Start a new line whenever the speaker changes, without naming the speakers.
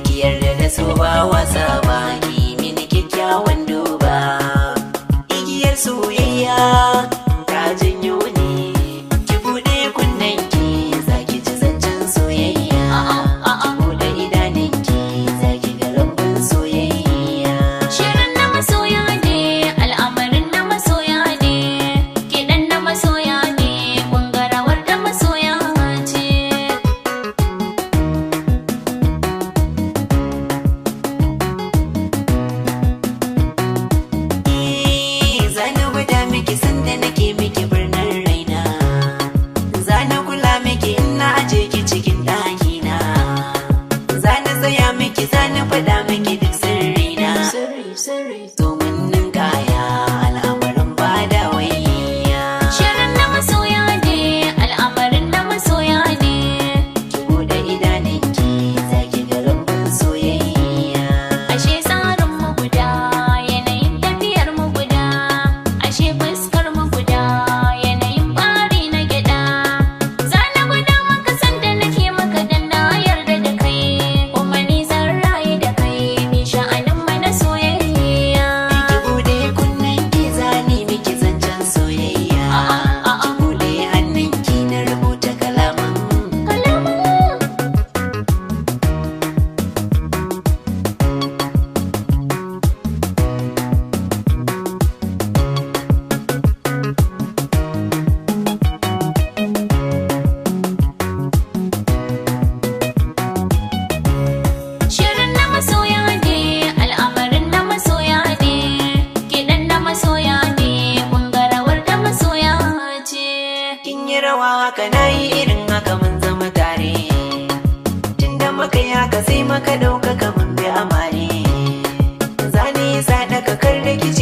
Ki yarda da so ba wasa ba, ki mini kyakkyawan duba. Igiyar soyayya ta janyo ni, ki buɗe kunnenki za ki ji zancen soyayya. Ki buɗe idanunki za ki ga lambun soyayya.
Shirin na masoya ne, al'amarin na masoya ne, kiɗan na masoya ne, ƙungarawar da masoya ce.
Zana gwada miki sanda nake miki birnin raina, zana kula miki in na aje ki cikin ɗakina, zana tsaya miki zana faɗa miki duk sirrina. Domin nan kaya al'amarin ba da wayya.
Shirin na masoya ne, al'amarin na masoya ne.
Ki buɗe idanunki za ki ga lambun soyayya.
Ashe tsarin mu guda, yanayin tafiyar mu guda, ashe fuskar mu guda, yanayin bari na gyaɗa. Zana gwada maka sanda nake maka dan na yarda da kai, kuma ni zan rayu da kai, mi sha'anin mu na soyayya.
Ki buɗe kunnenki zani miki zancen soyayya. Ki buɗe hannunki na rubuta kalaman.
Shirin na masoya ne, al'amarin na masoya ne, kiɗan na masoya ne, ƙungarawar da masoya ce.
Kin yi rawa haka na yi irin haka mun zama tare. Tunda muka yi haka sai muka ɗaukaka mun bi amare. Zane sa daga kar da kici